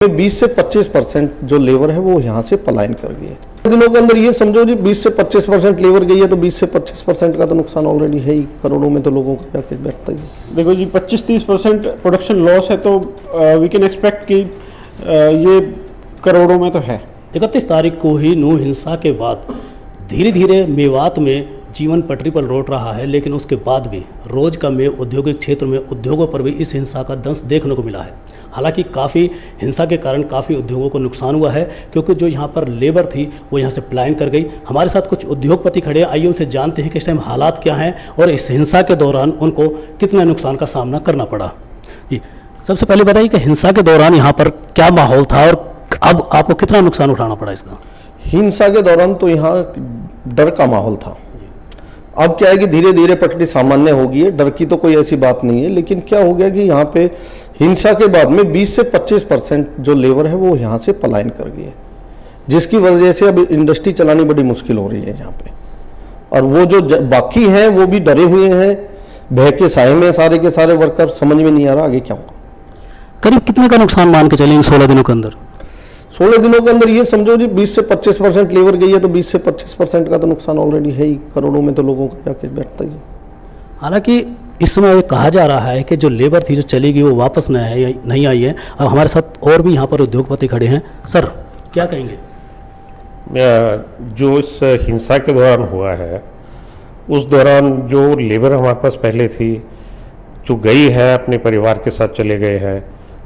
20 से 25% जो लेबर है वो यहाँ से पलायन कर गई है। दिनों के अंदर ये समझो जी 20 से 25% लेबर गई है तो 20 से 25% का तो नुकसान ऑलरेडी है ही, करोड़ों में तो लोगों का जाके बैठता ही है। देखो जी 25-30% प्रोडक्शन लॉस है तो वी कैन एक्सपेक्ट कि ये करोड़ों में तो है। 31 तारीख को ही नौ हिंसा के बाद धीरे धीरे मेवात में जीवन पटरी पर लौट रहा है, लेकिन उसके बाद भी रोज का में औद्योगिक क्षेत्र में उद्योगों पर भी इस हिंसा का दंश देखने को मिला है। हालांकि काफ़ी हिंसा के कारण काफ़ी उद्योगों को नुकसान हुआ है, क्योंकि जो यहाँ पर लेबर थी वो यहाँ से पलायन कर गई। हमारे साथ कुछ उद्योगपति खड़े हैं, आइए उनसे जानते हैं कि इस टाइम हालात क्या हैं और इस हिंसा के दौरान उनको कितना नुकसान का सामना करना पड़ा। जी, सबसे पहले बताइए कि हिंसा के दौरान यहाँ पर क्या माहौल था और अब आपको कितना नुकसान उठाना पड़ा इसका? हिंसा के दौरान तो यहाँ डर का माहौल था। अब क्या है कि धीरे धीरे पटरी सामान्य हो गई है, डर की तो कोई ऐसी बात नहीं है। लेकिन क्या हो गया कि यहाँ पे हिंसा के बाद में 20 से 25% जो लेबर है वो यहाँ से पलायन कर गई है, जिसकी वजह से अब इंडस्ट्री चलानी बड़ी मुश्किल हो रही है यहाँ पे। और वो जो बाकी हैं वो भी डरे हुए हैं, भय के साए में सारे के सारे वर्कर, समझ में नहीं आ रहा आगे क्या होगा। करीब कितने का नुकसान मान के चलें इन 16 दिनों के अंदर? 16 दिनों के अंदर ये समझो जी 20 से 25% लेबर गई है तो 20 से 25% का तो नुकसान ऑलरेडी है ही, करोड़ों में तो लोगों का जाके बैठता ही है। हालांकि इस समय ये कहा जा रहा है कि जो लेबर थी जो चली गई वो वापस नहीं आई है। अब हमारे साथ और भी यहाँ पर उद्योगपति खड़े हैं। सर क्या कहेंगे? जो इस हिंसा के दौरान हुआ है उस दौरान जो लेबर हमारे पास पहले थी, जो गई है अपने परिवार के साथ चले गए हैं,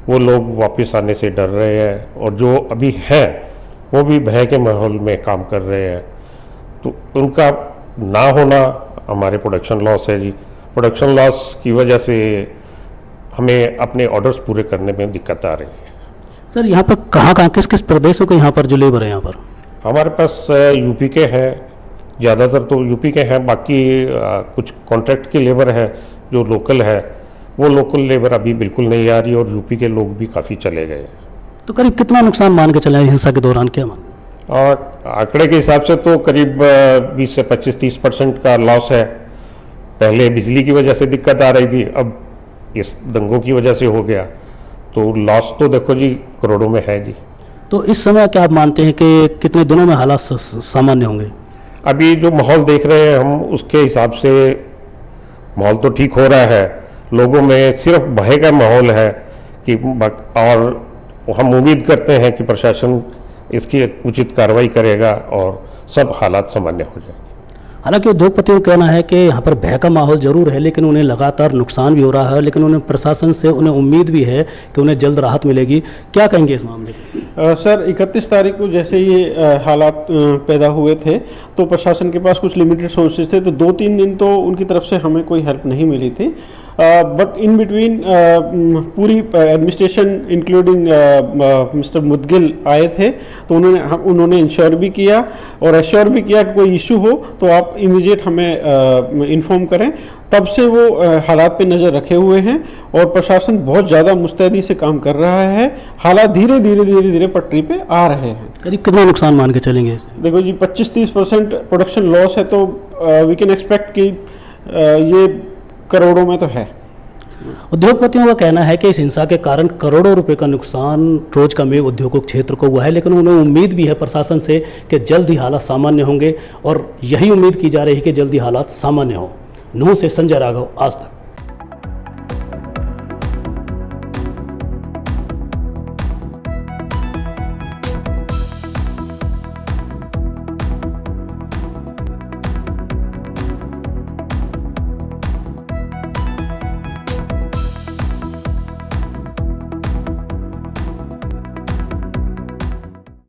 वो लोग वापस आने से डर रहे हैं, और जो अभी है वो भी भय के माहौल में काम कर रहे हैं। तो उनका ना होना हमारे प्रोडक्शन लॉस है जी। प्रोडक्शन लॉस की वजह से हमें अपने ऑर्डर्स पूरे करने में दिक्कत आ रही है। सर यहाँ पर कहाँ किस किस प्रदेशों के यहाँ पर जो लेबर है यहाँ पर? हमारे पास यूपी के हैं, ज़्यादातर तो यूपी के हैं, बाकी कुछ कॉन्ट्रैक्ट की लेबर है जो लोकल है, वो लोकल लेबर अभी बिल्कुल नहीं आ रही, और यूपी के लोग भी काफ़ी चले गए। तो करीब कितना नुकसान मान के चले हिंसा के दौरान, क्या मान? और आंकड़े के हिसाब से तो करीब 20 से 25-30% का लॉस है। पहले बिजली की वजह से दिक्कत आ रही थी, अब इस दंगों की वजह से हो गया, तो लॉस तो देखो जी करोड़ों में है जी। तो इस समय क्या आप मानते हैं कि कितने दिनों में हालात सामान्य होंगे? अभी जो माहौल देख रहे हैं हम, उसके हिसाब से माहौल तो ठीक हो रहा है। लोगों में सिर्फ भय का माहौल है कि, और हम उम्मीद करते हैं कि प्रशासन इसकी उचित कार्रवाई करेगा और सब हालात सामान्य हो जाएंगे। हालांकि उद्योगपतियों का कहना है कि यहाँ पर भय का माहौल जरूर है, लेकिन उन्हें लगातार नुकसान भी हो रहा है, लेकिन उन्हें प्रशासन से उन्हें उम्मीद भी है कि उन्हें जल्द राहत मिलेगी। क्या कहेंगे इस मामले में? सर 31 तारीख को जैसे ये हालात पैदा हुए थे तो प्रशासन के पास कुछ लिमिटेड सोर्सेज थे, तो 2-3 दिन तो उनकी तरफ से हमें कोई हेल्प नहीं मिली थी। बट इन बिटवीन पूरी एडमिनिस्ट्रेशन इंक्लूडिंग मिस्टर मुदगिल आए थे, तो उन्होंने इंश्योर भी किया और एश्योर भी किया कि कोई इशू हो तो आप इमीडिएट हमें इन्फॉर्म करें। तब से वो हालात पे नज़र रखे हुए हैं और प्रशासन बहुत ज़्यादा मुस्तैदी से काम कर रहा है। हालात धीरे धीरे पटरी पे आ रहे हैं। करीब कितना नुकसान मान के चलेंगे? देखो जी 25-30% प्रोडक्शन लॉस है तो वी कैन एक्सपेक्ट कि ये करोड़ों में तो है। उद्योगपतियों का कहना है कि इस हिंसा के कारण करोड़ों रुपए का नुकसान रोज का मेव उद्योग क्षेत्र को हुआ है, लेकिन उन्हें उम्मीद भी है प्रशासन से कि जल्द ही हालात सामान्य होंगे, और यही उम्मीद की जा रही है कि जल्दी हालात सामान्य हो। नूह से संजय राघव, आज तक।